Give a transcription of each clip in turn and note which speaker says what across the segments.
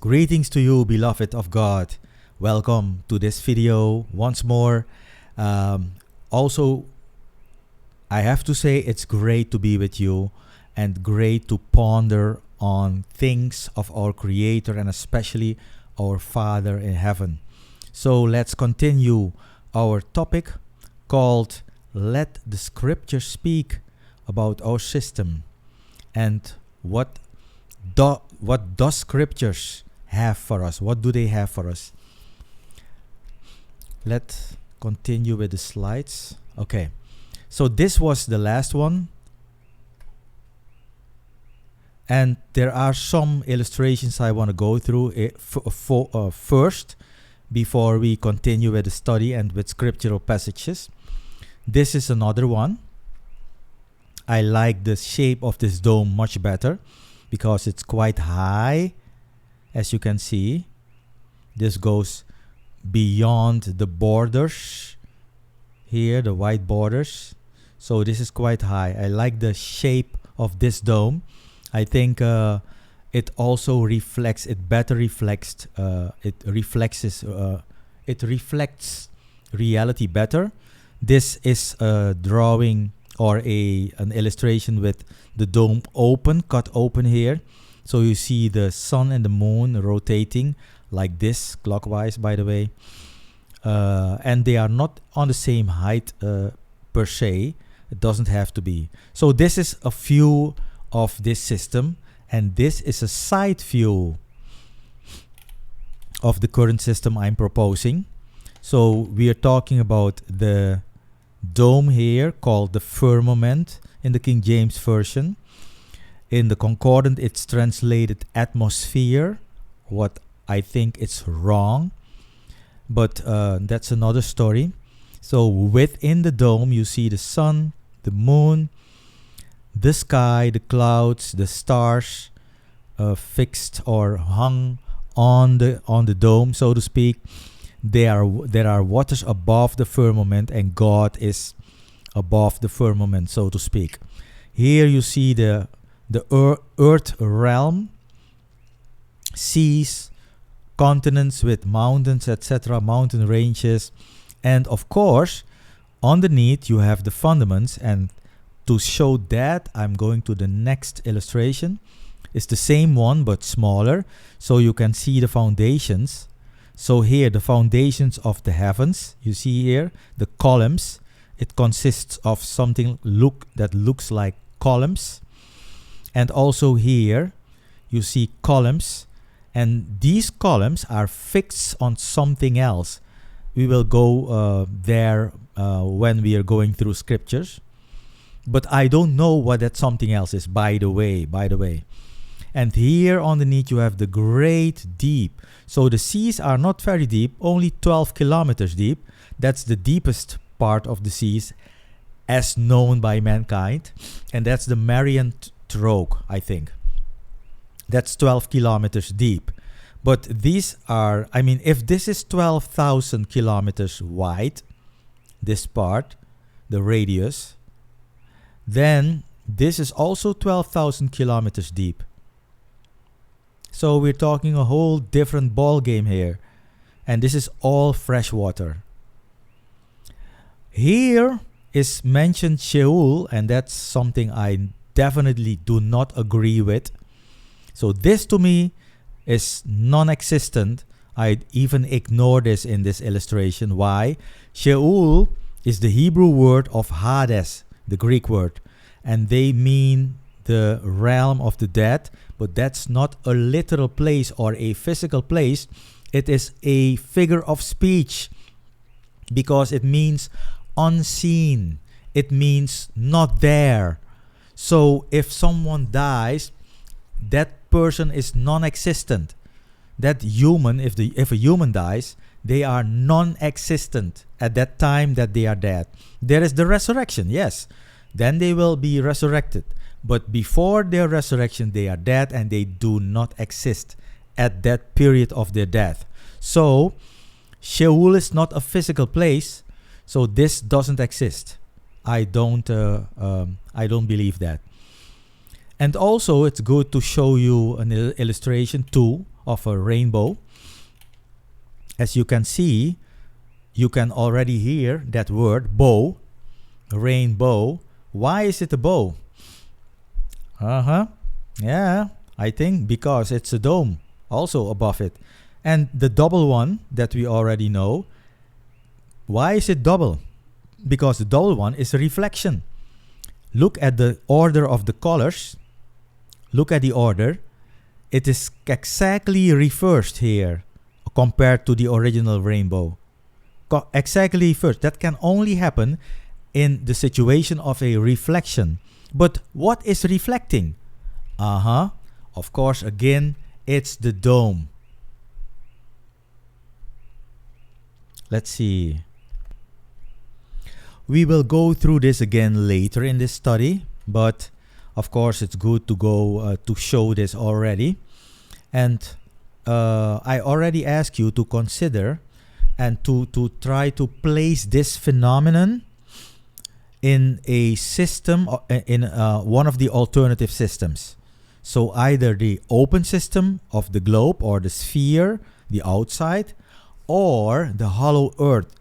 Speaker 1: Greetings to you, beloved of God. Welcome to this video once more. Also, I have to say it's great to be with you and great to ponder on things of our Creator and especially our Father in heaven. So let's continue our topic called Let the Scripture Speak about our system and what does Scriptures have for us? What do they have for us? Let's continue with the slides. Okay, so this was the last one. And there are some illustrations I want to go through first before we continue with the study and with scriptural passages. This is another one. I like the shape of this dome much better because it's quite high. As you can see, this goes beyond the borders here, the white borders. So this is quite high. I like the shape of this dome. I think it also reflects. It better reflects. It reflects reality better. This is a drawing or an illustration with the dome cut open here. So you see the sun and the moon rotating like this, clockwise, by the way. And they are not on the same height per se. It doesn't have to be. So this is a view of this system. And this is a side view of the current system I'm proposing. So we are talking about the dome here called the firmament in the King James Version. In the concordant, it's translated atmosphere, what I think it's wrong, but that's another story. So within the dome, you see the sun, the moon, the sky, the clouds, the stars, fixed or hung on the dome, so to speak. There are waters above the firmament, and God is above the firmament, so to speak. Here you see the earth realm, seas, continents with mountains, etc., mountain ranges, and of course underneath you have the fundaments. And to show that, I'm going to the next illustration. It's the same one but smaller, so you can see the foundations. So here, the foundations of the heavens, you see here the columns. It consists of something that looks like columns. And also here you see columns, and these columns are fixed on something else. We will go there when we are going through scriptures. But I don't know what that something else is, by the way. And here underneath you have the great deep. So the seas are not very deep, only 12 kilometers deep. That's the deepest part of the seas as known by mankind. And that's the Marian Stroke, I think. That's 12 kilometers deep. But these are, if this is 12,000 kilometers wide, this part, the radius, then this is also 12,000 kilometers deep. So we're talking a whole different ball game here. And this is all fresh water. Here is mentioned Sheol, and that's something I definitely do not agree with. So this to me is non-existent. I'd even ignore this in this illustration. Why? Sheol is the Hebrew word of Hades, the Greek word, and they mean the realm of the dead, but that's not a literal place or a physical place. It is a figure of speech because it means unseen. It means not there. So if someone dies, that person is non-existent. That human, if a human dies, they are non-existent at that time that they are dead. There is the resurrection, yes. Then they will be resurrected. But before their resurrection, they are dead and they do not exist at that period of their death. So Sheol is not a physical place. So this doesn't exist. I don't believe that. And also, it's good to show you an illustration too of a rainbow. As you can see, you can already hear that word bow, rainbow. Why is it a bow? Yeah, I think because it's a dome also above it. And the double one that we already know, why is it double? Because the double one is a reflection. Look at the order of the colors. Look at the order. It is exactly reversed here compared to the original rainbow. Exactly reversed. That can only happen in the situation of a reflection. But what is reflecting? Of course, again, it's the dome. Let's see. We will go through this again later in this study, but of course it's good to go to show this already. And I already asked you to consider and to try to place this phenomenon in a system, in one of the alternative systems. So either the open system of the globe or the sphere, the outside, or the hollow earth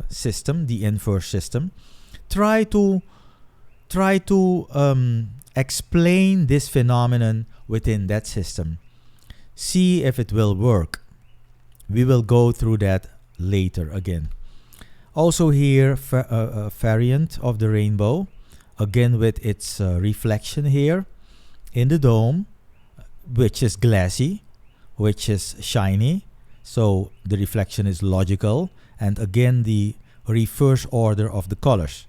Speaker 1: system, the inverse system. Try to explain this phenomenon within that system. See if it will work. We will go through that later again. Also here, a variant of the rainbow, again with its reflection here in the dome, which is glassy, which is shiny. So the reflection is logical. And again, the reverse order of the colors.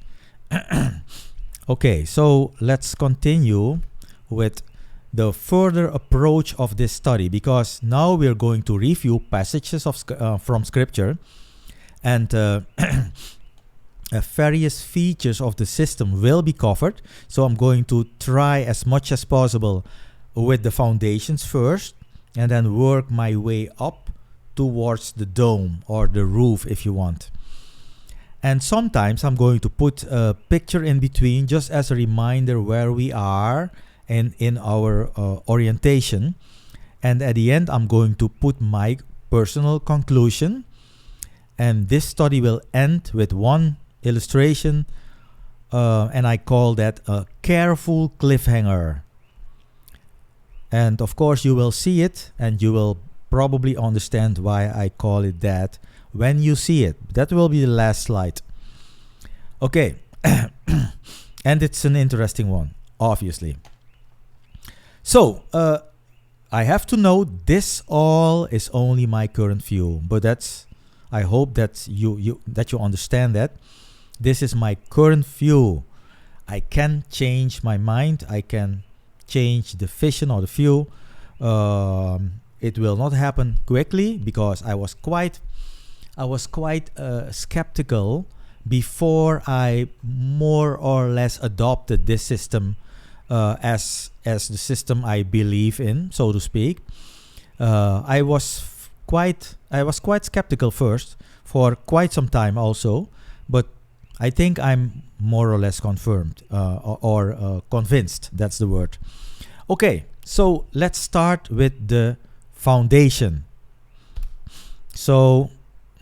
Speaker 1: Okay, so let's continue with the further approach of this study, because now we're going to review passages of from scripture, and various features of the system will be covered. So I'm going to try as much as possible with the foundations first, and then work my way up towards the dome or the roof if you want. And sometimes I'm going to put a picture in between just as a reminder where we are and in our orientation. And at the end I'm going to put my personal conclusion, and this study will end with one illustration, and I call that a careful cliffhanger. And of course you will see it, and you will probably understand why I call it that when you see it. That will be the last slide. Okay. And it's an interesting one, obviously. So I have to note this all is only my current view, but I hope that you understand that this is my current view. I can change my mind. I can change the vision or the view. It will not happen quickly, because I was quite skeptical before I more or less adopted this system as the system I believe in, so to speak. I was quite skeptical first for quite some time also, but I think I'm more or less confirmed or convinced. That's the word. Okay, so let's start with the foundation. So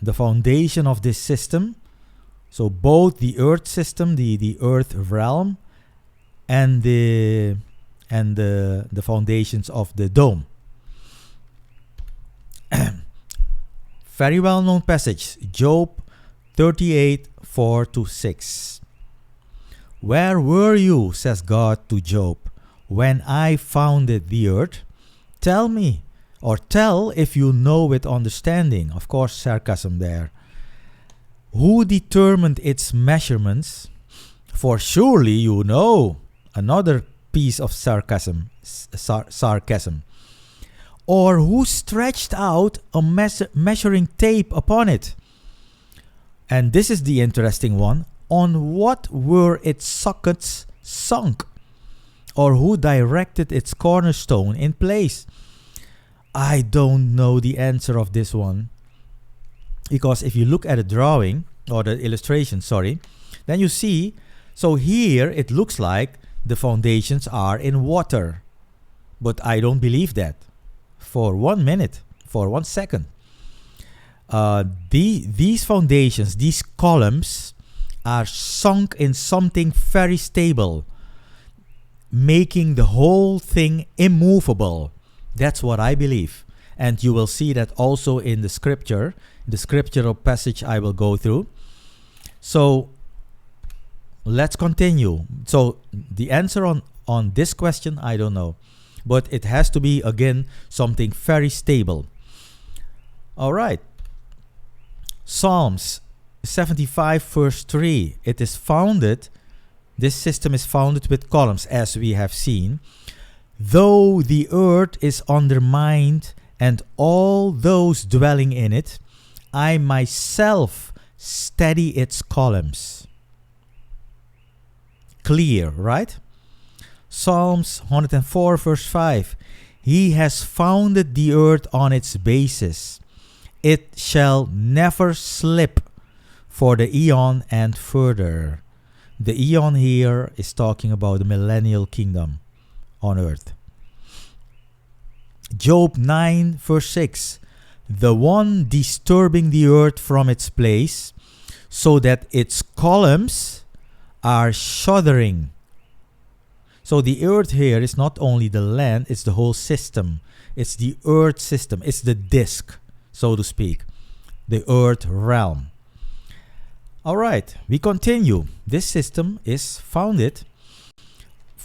Speaker 1: the foundation of this system, so both the earth system, the earth realm, and the foundations of the dome. Very well known passage, Job 38:4-6. Where were you, says God to Job, when I founded the earth? Tell me, or tell if you know with understanding. Of course, sarcasm there. Who determined its measurements? For surely you know. Another piece of sarcasm. Or who stretched out a measuring tape upon it? And this is the interesting one. On what were its sockets sunk? Or who directed its cornerstone in place? I don't know the answer of this one, because if you look at the drawing or the illustration, then you see, so here it looks like the foundations are in water, but I don't believe that. for 1 minute, for 1 second. These foundations, these columns, are sunk in something very stable, making the whole thing immovable. That's what I believe. And you will see that also in the scriptural passage I will go through. So let's continue. So the answer on this question, I don't know. But it has to be, again, something very stable. All right. Psalms 75 verse 3. It is founded, this system is founded with columns, as we have seen. Though the earth is undermined and all those dwelling in it, I myself steady its columns. Clear, right? Psalms 104 verse 5. He has founded the earth on its basis. It shall never slip for the eon and further. The eon here is talking about the millennial kingdom on earth. Job 9 verse 6. The one disturbing the earth from its place, so that its columns are shuddering. So the earth here is not only the land, it's the whole system. It's the earth system. It's the disk, so to speak. The earth realm. All right, we continue. This system is founded.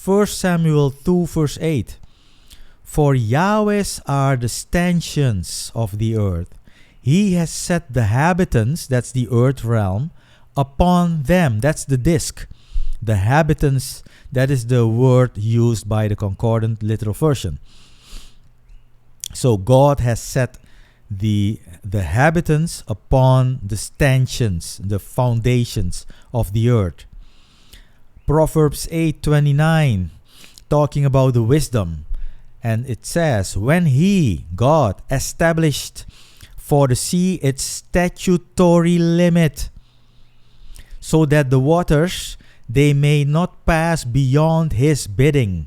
Speaker 1: 1 Samuel 2 verse 8. For Yahweh's are the stanchions of the earth. He has set the habitants, that's the earth realm, upon them. That's the disk. The habitants, that is the word used by the Concordant Literal Version. So God has set the habitants upon the stanchions, the foundations of the earth. Proverbs 8:29, talking about the wisdom. And it says, when he, God, established for the sea its statutory limit, so that the waters, they may not pass beyond his bidding.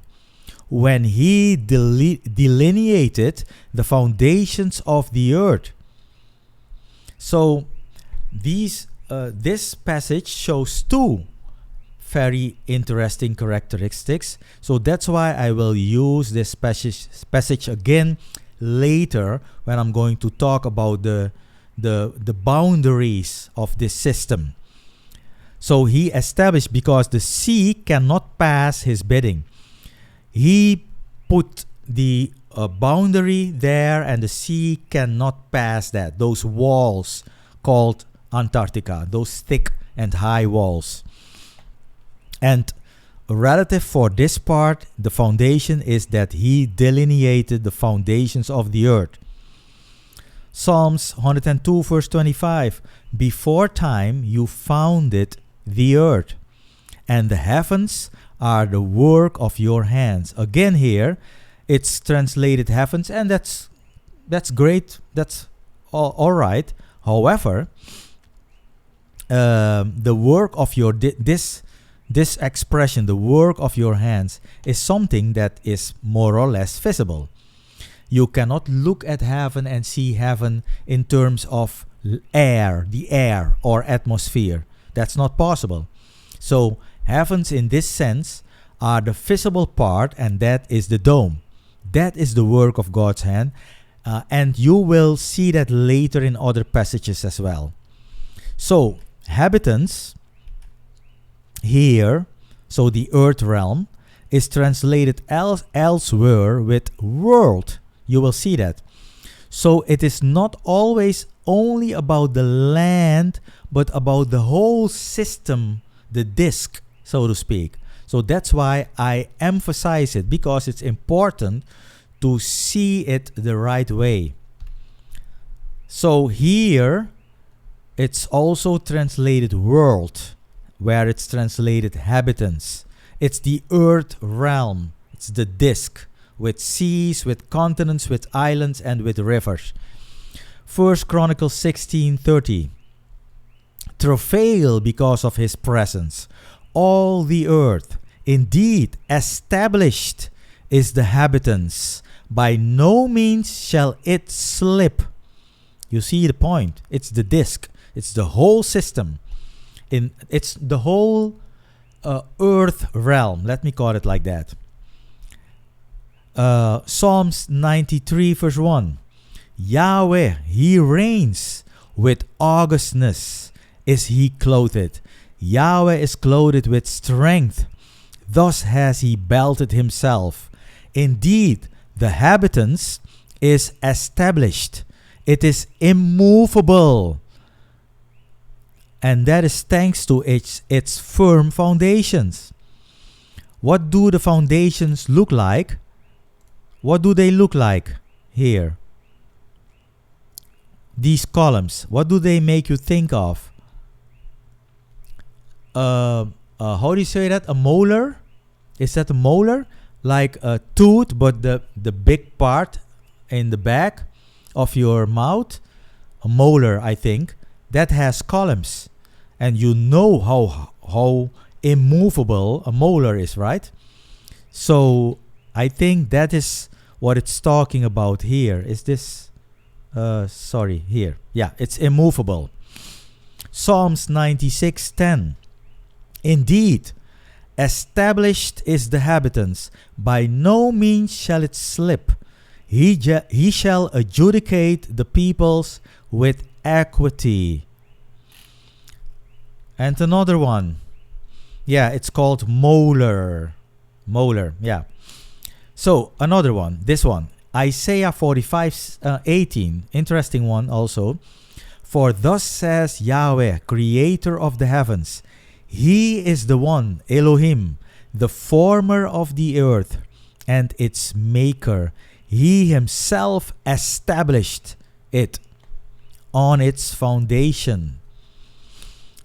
Speaker 1: When he delineated the foundations of the earth. So this passage shows two very interesting characteristics. So that's why I will use this passage again later when I'm going to talk about the boundaries of this system. So he established, because the sea cannot pass his bidding. He put the boundary there, and the sea cannot pass that. Those walls called Antarctica, those thick and high walls. And relative for this part, the foundation is that he delineated the foundations of the earth. Psalms 102 verse 25. Before time you founded the earth, and the heavens are the work of your hands. Again here, it's translated heavens, and that's great. That's all right. However, the work of your this expression, the work of your hands, is something that is more or less visible. You cannot look at heaven and see heaven in terms of air, the air or atmosphere. That's not possible. So heavens in this sense are the visible part, and that is the dome. That is the work of God's hand. And you will see that later in other passages as well. So habitants here, so the earth realm, is translated elsewhere with world. You will see that. So it is not always only about the land, but about the whole system, the disk, so to speak. So that's why I emphasize it, because it's important to see it the right way. So here, it's also translated world, where it's translated habitants. It's the earth realm. It's the disk, with seas, with continents, with islands, and with rivers. 1 Chronicles 16:30. Travail because of his presence. All the earth, indeed, established is the habitants by no means shall it slip. You see the point. It's the disk. It's the whole system. It's the whole earth realm. Let me call it like that. Psalms 93 verse 1. Yahweh, he reigns. With augustness is he clothed. Yahweh is clothed with strength. Thus has he belted himself. Indeed, the habitants is established. It is immovable. And that is thanks to its firm foundations. What do the foundations look like? What do they look like here? These columns, what do they make you think of? How do you say that? A molar? Is that a molar? Like a tooth, but the big part in the back of your mouth, a molar, I think, that has columns. And you know how immovable a molar is, right? So I think that is what it's talking about here. Is this sorry, here. Yeah, it's immovable. Psalms 96:10. Indeed, established is the habitants, by no means shall it slip. He shall adjudicate the peoples with equity. And another one. Yeah, it's called molar. Molar, yeah. So, another one. This one. Isaiah 45:18. Interesting one also. For thus says Yahweh, creator of the heavens. He is the one, Elohim, the former of the earth and its maker. He himself established it on its foundation.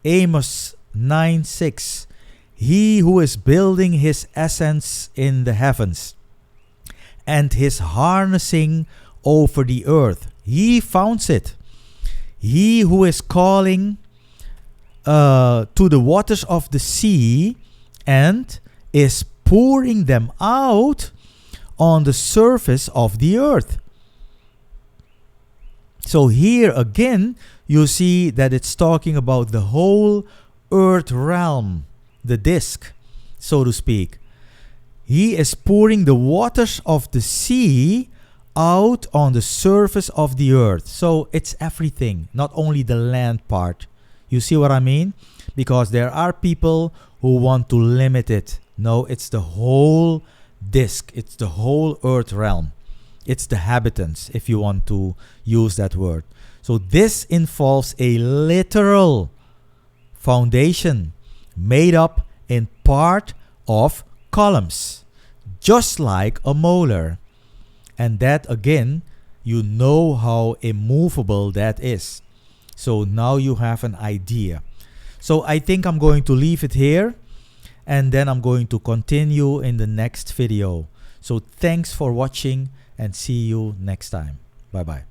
Speaker 1: Amos 9:6. He who is building his essence in the heavens and his harnessing over the earth, he founds it. He who is calling to the waters of the sea and is pouring them out on the surface of the earth. So here again, you see that it's talking about the whole earth realm, the disk, so to speak. He is pouring the waters of the sea out on the surface of the earth. So it's everything, not only the land part. You see what I mean? Because there are people who want to limit it. No, it's the whole disk. It's the whole earth realm. It's the habitants, if you want to use that word. So this involves a literal foundation made up in part of columns, just like a molar. And that again, you know how immovable that is. So now you have an idea. So I think I'm going to leave it here, and then I'm going to continue in the next video. So thanks for watching, and see you next time. Bye bye.